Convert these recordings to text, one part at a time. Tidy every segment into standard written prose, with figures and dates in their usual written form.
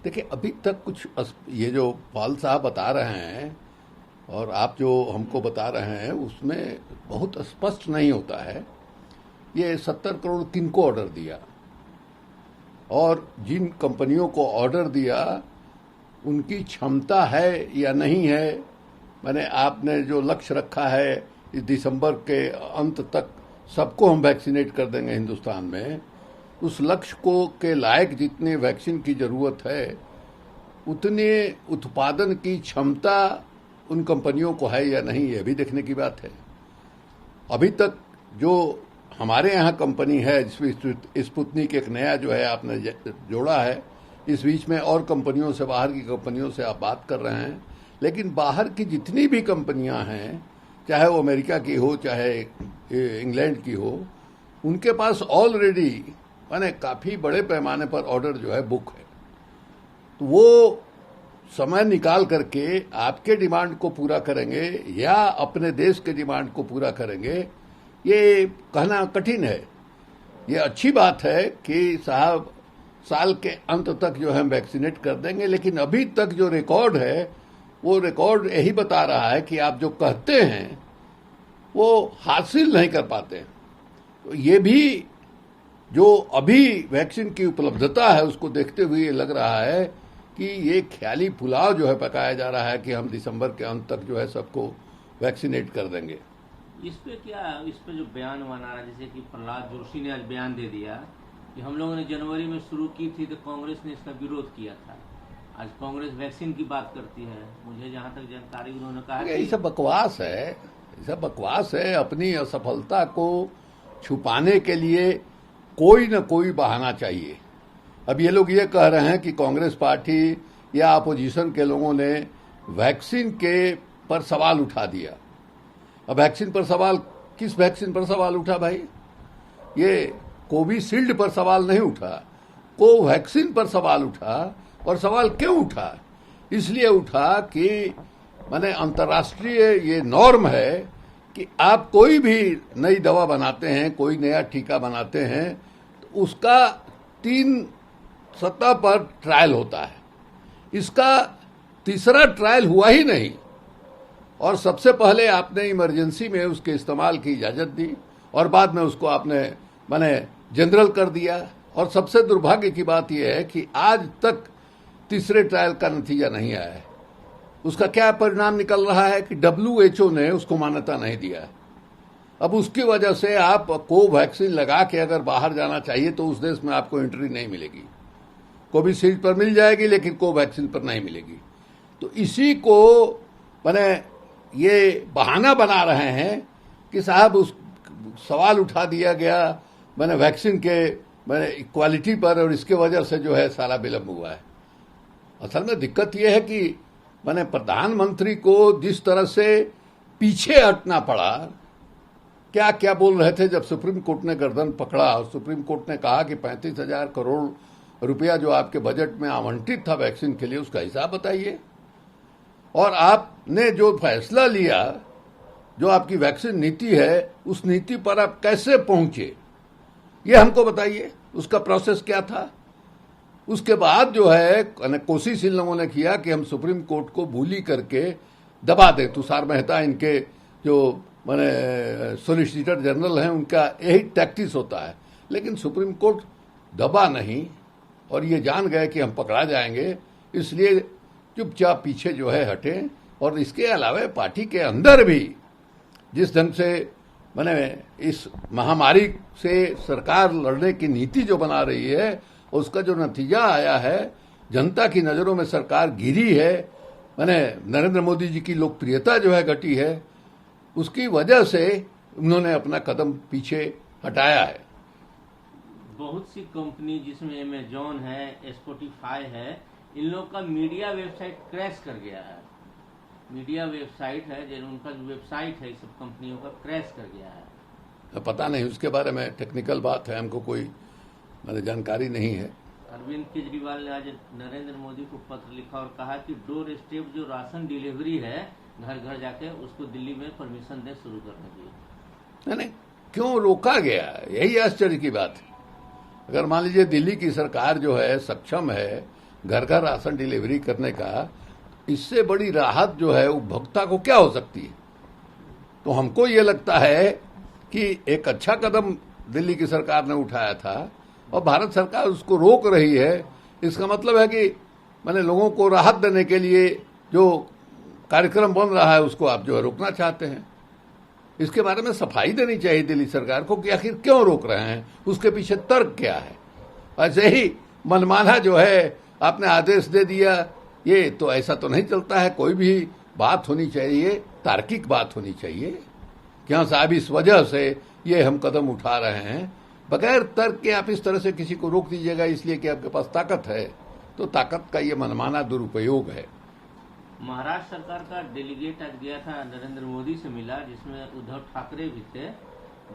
देखिए, अभी तक कुछ ये जो पाल साहब बता रहे हैं और आप जो हमको बता रहे हैं उसमें बहुत स्पष्ट नहीं होता है। ये 70 करोड़ किनको ऑर्डर दिया और जिन कंपनियों को ऑर्डर दिया उनकी क्षमता है या नहीं है। मैंने आपने जो लक्ष्य रखा है इस दिसंबर के अंत तक सबको हम वैक्सीनेट कर देंगे हिंदुस्तान में, उस लक्ष्य को के लायक जितने वैक्सीन की जरूरत है उतने उत्पादन की क्षमता उन कंपनियों को है या नहीं, यह भी देखने की बात है। अभी तक जो हमारे यहाँ कंपनी है जिसमें स्पुतनिक एक नया जो है आपने जोड़ा है, इस बीच में और कंपनियों से, बाहर की कंपनियों से आप बात कर रहे हैं, लेकिन बाहर की जितनी भी कंपनियां हैं, चाहे वो अमेरिका की हो चाहे इंग्लैंड की हो, उनके पास ऑलरेडी माने काफी बड़े पैमाने पर ऑर्डर जो है बुक है। तो वो समय निकाल करके आपके डिमांड को पूरा करेंगे या अपने देश के डिमांड को पूरा करेंगे, ये कहना कठिन है। ये अच्छी बात है कि साहब साल के अंत तक जो है हम वैक्सीनेट कर देंगे, लेकिन अभी तक जो रिकॉर्ड है वो रिकॉर्ड यही बता रहा है कि आप जो कहते हैं वो हासिल नहीं कर पाते। तो ये भी जो अभी वैक्सीन की उपलब्धता है उसको देखते हुए लग रहा है कि ये ख्याली पुलाव जो है पकाया जा रहा है कि हम दिसंबर के अंत तक जो है सबको वैक्सीनेट कर देंगे। इस पे जो बयान बना रहा है, जैसे कि प्रहलाद जोशी ने आज बयान दे दिया कि हम लोगों ने जनवरी में शुरू की थी तो कांग्रेस ने इसका विरोध किया था। आज कांग्रेस वैक्सीन की बात करती है। मुझे जहां तक जानकारी उन्होंने कहा ये सब बकवास है, ये सब बकवास है। अपनी असफलता को छुपाने के लिए कोई न कोई बहाना चाहिए। अब ये लोग ये कह रहे हैं कि कांग्रेस पार्टी या अपोजिशन के लोगों ने वैक्सीन के पर सवाल उठा दिया। अब वैक्सीन पर सवाल, किस वैक्सीन पर सवाल उठा भाई? ये कोविशील्ड पर सवाल नहीं उठा, कोवैक्सीन पर सवाल उठा। और सवाल क्यों उठा? इसलिए उठा कि माने अंतर्राष्ट्रीय ये नॉर्म है कि आप कोई भी नई दवा बनाते हैं, कोई नया टीका बनाते हैं, तो उसका 3 सतह पर ट्रायल होता है। इसका तीसरा ट्रायल हुआ ही नहीं और सबसे पहले आपने इमरजेंसी में उसके इस्तेमाल की इजाजत दी और बाद में उसको आपने माने जनरल कर दिया। और सबसे दुर्भाग्य की बात यह है कि आज तक तीसरे ट्रायल का नतीजा नहीं आया है। उसका क्या परिणाम निकल रहा है कि WHO ने उसको मान्यता नहीं दिया है। अब उसकी वजह से आप कोवैक्सीन लगा के अगर बाहर जाना चाहिए तो उस देश में आपको एंट्री नहीं मिलेगी। कोविशील्ड पर मिल जाएगी लेकिन कोवैक्सीन पर नहीं मिलेगी। तो इसी को मैंने ये बहाना बना रहे हैं कि साहब उस सवाल उठा दिया गया मैंने वैक्सीन के मैंने क्वालिटी पर और इसके वजह से जो है सारा विलंब हुआ है। असल में दिक्कत यह है कि मैंने प्रधानमंत्री को जिस तरह से पीछे हटना पड़ा, क्या क्या बोल रहे थे जब सुप्रीम कोर्ट ने गर्दन पकड़ा और सुप्रीम कोर्ट ने कहा कि 35,000 करोड़ रुपया जो आपके बजट में आवंटित था वैक्सीन के लिए उसका हिसाब बताइए। और आपने जो फैसला लिया, जो आपकी वैक्सीन नीति है, उस नीति पर आप कैसे पहुंचे ये हमको बताइए। उसका प्रोसेस क्या था? उसके बाद जो है कोशिश इन लोगों ने किया कि हम सुप्रीम कोर्ट को भूली करके दबा दें। तुषार मेहता इनके जो माने सॉलिसिटर जनरल हैं उनका यही टैक्टिस होता है। लेकिन सुप्रीम कोर्ट दबा नहीं और ये जान गए कि हम पकड़ा जाएंगे, इसलिए चुपचाप पीछे जो है हटे। और इसके अलावा पार्टी के अंदर भी जिस ढंग से मैंने इस महामारी से सरकार लड़ने की नीति जो बना रही है उसका जो नतीजा आया है, जनता की नजरों में सरकार गिरी है। मैंने नरेंद्र मोदी जी की लोकप्रियता जो है घटी है, उसकी वजह से उन्होंने अपना कदम पीछे हटाया है। बहुत सी कंपनी जिसमें अमेजॉन है, स्पॉटिफाई है, इन लोग का मीडिया वेबसाइट क्रैश कर गया है। मीडिया वेबसाइट है जो उनका जो वेबसाइट है, इस सब कंपनियों का क्रैश कर गया है। पता नहीं उसके बारे में, टेक्निकल बात है, हमको कोई मैंने जानकारी नहीं है। अरविंद केजरीवाल ने आज नरेंद्र मोदी को पत्र लिखा और कहा कि डोर स्टेप जो राशन डिलीवरी है घर घर जाके, उसको दिल्ली में परमिशन दे शुरू करने की। नहीं, क्यों रोका गया? यही आश्चर्य की बात है। अगर मान लीजिए दिल्ली की सरकार जो है सक्षम है घर घर राशन डिलीवरी करने का, इससे बड़ी राहत जो है उपभोक्ता को क्या हो सकती है। तो हमको ये लगता है कि एक अच्छा कदम दिल्ली की सरकार ने उठाया था और भारत सरकार उसको रोक रही है। इसका मतलब है कि मैंने लोगों को राहत देने के लिए जो कार्यक्रम बन रहा है उसको आप जो है रोकना चाहते हैं। इसके बारे में सफाई देनी चाहिए दिल्ली सरकार को कि आखिर क्यों रोक रहे हैं, उसके पीछे तर्क क्या है। ऐसे ही मनमाना जो है आपने आदेश दे दिया, ये तो ऐसा तो नहीं चलता है। कोई भी बात होनी चाहिए, तार्किक बात होनी चाहिए कि हाँ साहब इस वजह से ये हम कदम उठा रहे हैं। बगैर तर्क के आप इस तरह से किसी को रोक दीजिएगा इसलिए कि आपके पास ताकत है, तो ताकत का ये मनमाना दुरुपयोग है। महाराष्ट्र सरकार का डेलीगेट आज गया था, नरेंद्र मोदी से मिला, जिसमें उद्धव ठाकरे भी थे।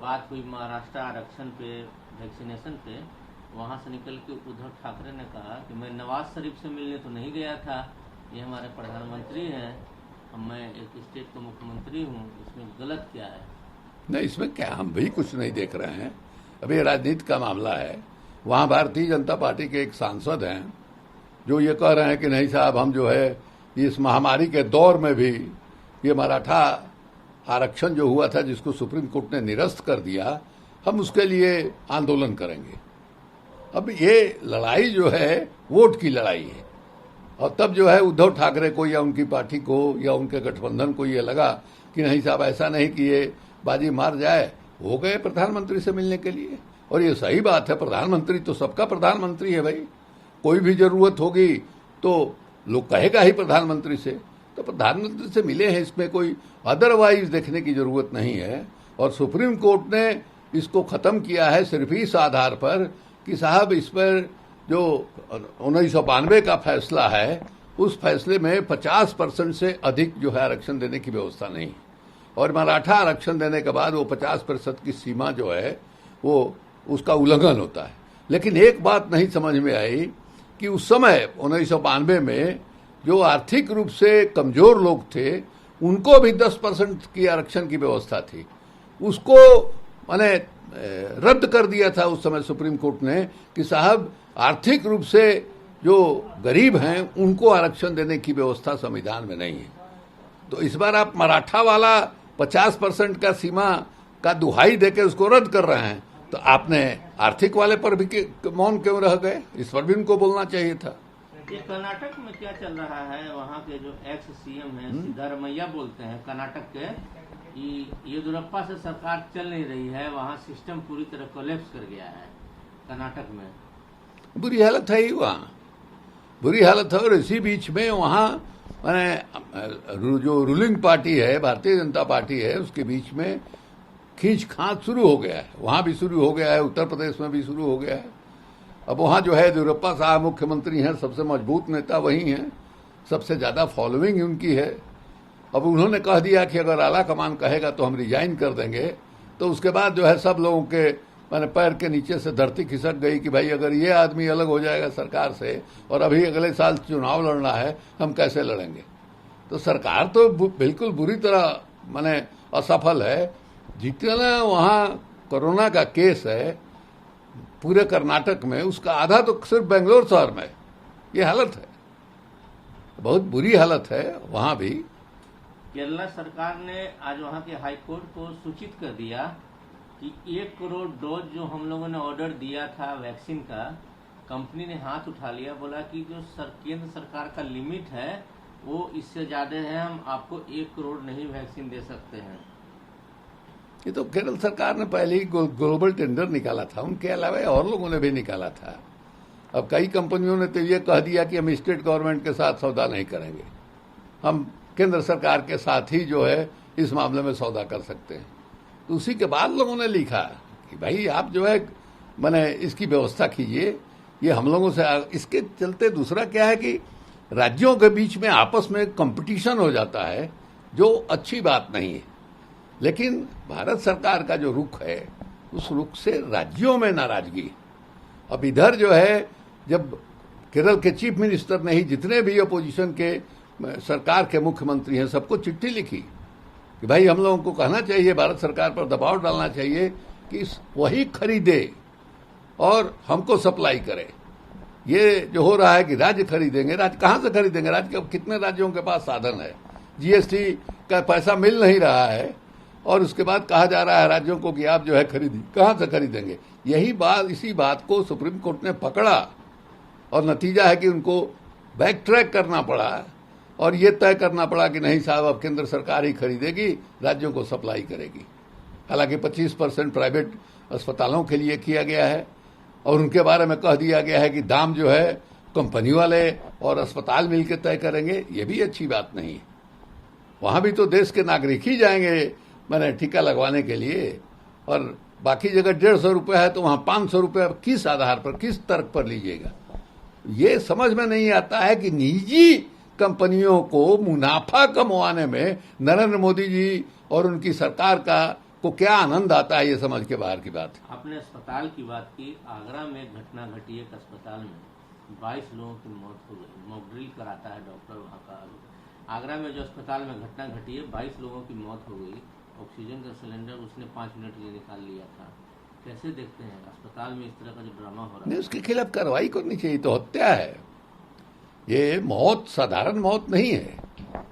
बात हुई महाराष्ट्र आरक्षण पे, वैक्सीनेशन पे। वहां से निकल के उद्धव ठाकरे ने कहा कि मैं नवाज शरीफ से मिलने तो नहीं गया था, ये हमारे प्रधानमंत्री हैं, मैं एक स्टेट का मुख्यमंत्री हूँ, इसमें गलत क्या है। नहीं, इसमें क्या, हम भी कुछ नहीं देख रहे हैं। अभी राजनीति का मामला है। वहां भारतीय जनता पार्टी के एक सांसद हैं जो ये कह रहे हैं कि नहीं साहब, हम जो है इस महामारी के दौर में भी ये मराठा आरक्षण जो हुआ था जिसको सुप्रीम कोर्ट ने निरस्त कर दिया, हम उसके लिए आंदोलन करेंगे। अब ये लड़ाई जो है वोट की लड़ाई है। और तब जो है उद्धव ठाकरे को या उनकी पार्टी को या उनके गठबंधन को ये लगा कि नहीं साहब ऐसा नहीं कि ये बाजी मार जाए, हो गए प्रधानमंत्री से मिलने के लिए। और ये सही बात है, प्रधानमंत्री तो सबका प्रधानमंत्री है भाई। कोई भी जरूरत होगी तो लोग कहेगा ही प्रधानमंत्री से, तो प्रधानमंत्री से मिले हैं, इसमें कोई अदरवाइज देखने की जरूरत नहीं है। और सुप्रीम कोर्ट ने इसको खत्म किया है सिर्फ इस आधार पर कि साहब इस पर जो 1992 का फैसला है उस फैसले में 50% से अधिक जो है आरक्षण देने की व्यवस्था नहीं। और मराठा आरक्षण देने के बाद वो 50% की सीमा जो है वो उसका उल्लंघन होता है। लेकिन एक बात नहीं समझ में आई कि उस समय 1992 में जो आर्थिक रूप से कमजोर लोग थे उनको भी 10% की आरक्षण की व्यवस्था थी, उसको मैंने रद्द कर दिया था उस समय सुप्रीम कोर्ट ने कि साहब आर्थिक रूप से जो गरीब हैं उनको आरक्षण देने की व्यवस्था संविधान में नहीं है। तो इस बार आप मराठा वाला 50% का सीमा का दुहाई देकर उसको रद्द कर रहे हैं, तो आपने आर्थिक वाले पर भी मौन क्यों रह गए? इस पर भी उनको बोलना चाहिए था। ये कर्नाटक में क्या चल रहा है? वहाँ के जो एक्स सीएम है सिद्धारमैया बोलते हैं कर्नाटक के कि येदियुरप्पा से सरकार चल नहीं रही है, वहाँ सिस्टम पूरी तरह कोलैप्स कर गया है कर्नाटक में। बुरी हालत है ही, वहाँ बुरी हालत है। और इसी बीच में वहाँ मैंने जो रूलिंग पार्टी है भारतीय जनता पार्टी है उसके बीच में खींच खांच शुरू हो गया है। वहाँ भी शुरू हो गया है, उत्तर प्रदेश में भी शुरू हो गया है। अब वहाँ जो है येदियुरप्पा साहब मुख्यमंत्री हैं, सबसे मजबूत नेता वही हैं, सबसे ज्यादा फॉलोइंग उनकी है। अब उन्होंने कह दिया कि अगर आला कमान कहेगा तो हम रिजाइन कर देंगे, तो उसके बाद जो है सब लोगों के मैंने पैर के नीचे से धरती खिसक गई कि भाई अगर ये आदमी अलग हो जाएगा सरकार से और अभी अगले साल चुनाव लड़ना है, हम कैसे लड़ेंगे। तो सरकार तो बिल्कुल बुरी तरह माने असफल है। जितना वहाँ कोरोना का केस है पूरे कर्नाटक में, उसका आधा तो सिर्फ बेंगलोर शहर में ये हालत है, बहुत बुरी हालत है वहाँ भी। केरला सरकार ने आज वहाँ के हाईकोर्ट को सूचित कर दिया कि 1 करोड़ डोज जो हम लोगों ने ऑर्डर दिया था वैक्सीन का, कंपनी ने हाथ उठा लिया, बोला कि जो केंद्र सरकार का लिमिट है वो इससे ज्यादा है, हम आपको 1 करोड़ नहीं वैक्सीन दे सकते हैं। ये तो केरल सरकार ने पहले ही ग्लोबल टेंडर निकाला था, उनके अलावा और लोगों ने भी निकाला था। अब कई कंपनियों ने तो ये कह दिया कि हम स्टेट गवर्नमेंट के साथ सौदा नहीं करेंगे, हम केंद्र सरकार के साथ ही जो है इस मामले में सौदा कर सकते हैं। तो उसी के बाद लोगों ने लिखा कि भाई आप जो है मैंने इसकी व्यवस्था कीजिए, ये हम लोगों से। इसके चलते दूसरा क्या है कि राज्यों के बीच में आपस में कंपटीशन हो जाता है, जो अच्छी बात नहीं है। लेकिन भारत सरकार का जो रुख है उस रुख से राज्यों में नाराजगी। अब इधर जो है जब केरल के चीफ मिनिस्टर ने ही जितने भी अपोजिशन के सरकार के मुख्यमंत्री हैं सबको चिट्ठी लिखी कि भाई हम लोगों को कहना चाहिए, भारत सरकार पर दबाव डालना चाहिए कि वही खरीदे और हमको सप्लाई करे। ये जो हो रहा है कि राज्य खरीदेंगे, राज्य कहाँ से खरीदेंगे? राज्य के कितने राज्यों के पास साधन है? जीएसटी का पैसा मिल नहीं रहा है और उसके बाद कहा जा रहा है राज्यों को कि आप जो है खरीदी, कहाँ से खरीदेंगे? यही बात, इसी बात को सुप्रीम कोर्ट ने पकड़ा और नतीजा है कि उनको बैक ट्रैक करना पड़ा और ये तय करना पड़ा कि नहीं साहब, अब केंद्र सरकार ही खरीदेगी, राज्यों को सप्लाई करेगी। हालांकि 25% प्राइवेट अस्पतालों के लिए किया गया है और उनके बारे में कह दिया गया है कि दाम जो है कंपनी वाले और अस्पताल मिलकर तय करेंगे। ये भी अच्छी बात नहीं है। वहां भी तो देश के नागरिक ही जाएंगे मैंने टीका लगवाने के लिए, और बाकी जगह 150 रुपये है तो वहां 500 रुपये किस आधार पर, किस तर्क पर लीजिएगा? ये समझ में नहीं आता है कि निजी कंपनियों को मुनाफा कमवाने में नरेंद्र मोदी जी और उनकी सरकार को क्या आनंद आता है, ये समझ के बाहर की बात है। आपने अस्पताल की बात की। आगरा में घटना घटी, एक अस्पताल में 22 लोगों की मौत हो गई। मॉक ड्रिल कराता है डॉक्टर वहाँ का। आगरा में जो अस्पताल में घटना घटी है, 22 लोगों की मौत हो गई। ऑक्सीजन का सिलेंडर उसने 5 मिनट के लिए निकाल लिया था। कैसे देखते हैं अस्पताल में इस तरह का जो ड्रामा हो रहा है? नहीं, उसके खिलाफ कार्रवाई करनी चाहिए। तो हत्या है, ये मौत साधारण मौत नहीं है,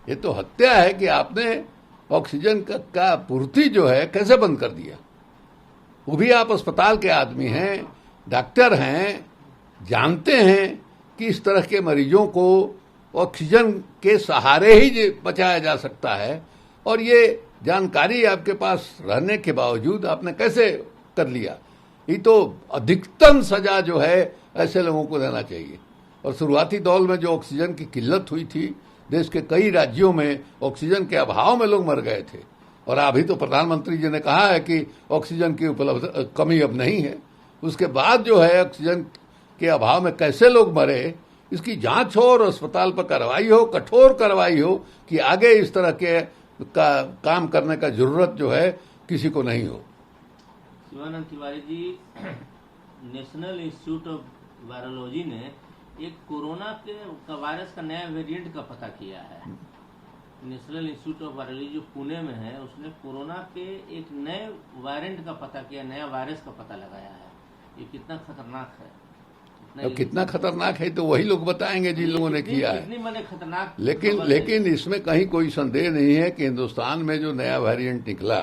ये तो हत्या है कि आपने ऑक्सीजन का पूर्ति जो है कैसे बंद कर दिया। वो भी आप अस्पताल के आदमी हैं, डॉक्टर हैं, जानते हैं कि इस तरह के मरीजों को ऑक्सीजन के सहारे ही बचाया जा सकता है, और ये जानकारी आपके पास रहने के बावजूद आपने कैसे कर लिया? ये तो अधिकतम सजा जो है ऐसे लोगों को देना चाहिए। और शुरुआती दौर में जो ऑक्सीजन की किल्लत हुई थी, देश के कई राज्यों में ऑक्सीजन के अभाव में लोग मर गए थे, और अभी तो प्रधानमंत्री जी ने कहा है कि ऑक्सीजन की उपलब्ध कमी अब नहीं है। उसके बाद जो है ऑक्सीजन के अभाव में कैसे लोग मरे, इसकी जांच हो और अस्पताल पर कार्रवाई हो, कठोर कार्रवाई हो कि आगे इस तरह के काम करने का जरूरत जो है किसी को नहीं हो। Shivanand Tiwari ji, national institute of virology ने एक कोरोना का वायरस का नया वेरिएंट का पता किया है। नेशनल इंस्टीट्यूट ऑफ वायरोलॉजी जो पुणे में है, उसने कोरोना के एक नए वेरिएंट का पता किया, नया वायरस का पता लगाया है। ये कितना खतरनाक है? अब कितना खतरनाक है तो वही लोग बताएंगे जिन लोगों ने किया है। कितनी मैंने खतरनाक, लेकिन इसमें कहीं कोई संदेह नहीं है कि हिंदुस्तान में जो नया वेरिएंट निकला,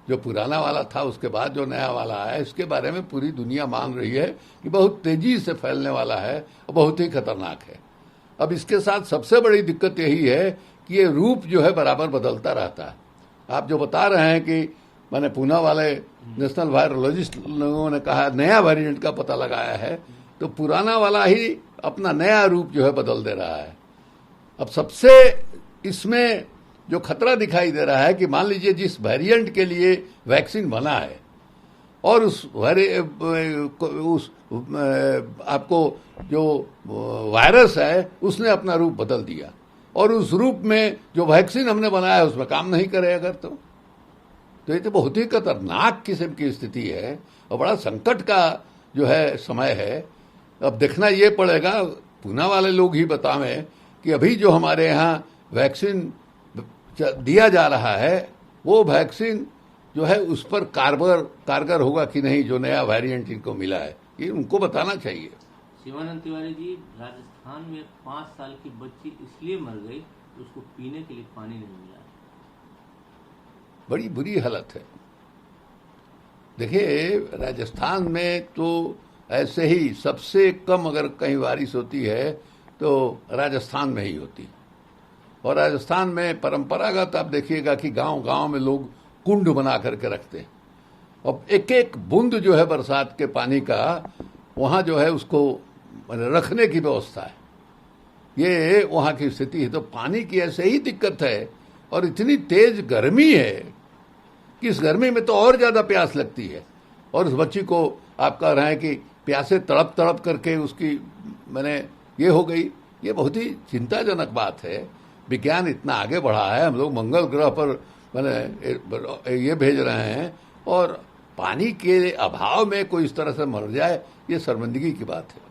जो पुराना वाला था उसके बाद जो नया वाला आया, इसके बारे में पूरी दुनिया मान रही है कि बहुत तेजी से फैलने वाला है और बहुत ही खतरनाक है। अब इसके साथ सबसे बड़ी दिक्कत यही है कि ये रूप जो है बराबर बदलता रहता है। आप जो बता रहे हैं कि मैंने पूना वाले नेशनल वायरोलॉजिस्ट लोगों ने कहा नया वेरिएंट का पता लगाया है, तो पुराना वाला ही अपना नया रूप जो है बदल दे रहा है। अब सबसे इसमें जो खतरा दिखाई दे रहा है कि मान लीजिए जिस वेरिएंट के लिए वैक्सीन बना है और उस आपको जो वायरस है उसने अपना रूप बदल दिया, और उस रूप में जो वैक्सीन हमने बनाया है उसमें काम नहीं करे अगर, तो ये तो बहुत ही खतरनाक किस्म की स्थिति है और बड़ा संकट का जो है समय है। अब देखना ये पड़ेगा, पूना वाले लोग ही बतावें कि अभी जो हमारे यहाँ वैक्सीन दिया जा रहा है वो वैक्सीन जो है उस पर कारगर होगा कि नहीं, जो नया वेरिएंट इनको मिला है, ये उनको बताना चाहिए। शिवानंद तिवारी जी, राजस्थान में 5 साल की बच्ची इसलिए मर गई कि उसको पीने के लिए पानी नहीं मिला। बड़ी बुरी हालत है। देखिए, राजस्थान में तो ऐसे ही सबसे कम अगर कहीं बारिश होती है तो राजस्थान में ही होती, और राजस्थान में परंपरागत आप देखिएगा कि गांव-गांव में लोग कुंड बना करके रखते हैं, और एक एक बूंद जो है बरसात के पानी का वहां जो है उसको रखने की व्यवस्था है। ये वहां की स्थिति है। तो पानी की ऐसे ही दिक्कत है, और इतनी तेज गर्मी है कि इस गर्मी में तो और ज्यादा प्यास लगती है, और उस बच्ची को आप कह रहे हैं कि प्यासे तड़प तड़प करके उसकी ये हो गई। ये बहुत ही चिंताजनक बात है। विज्ञान इतना आगे बढ़ा है, हम लोग मंगल ग्रह पर ये भेज रहे हैं, और पानी के अभाव में कोई इस तरह से मर जाए, ये शर्मिंदगी की बात है।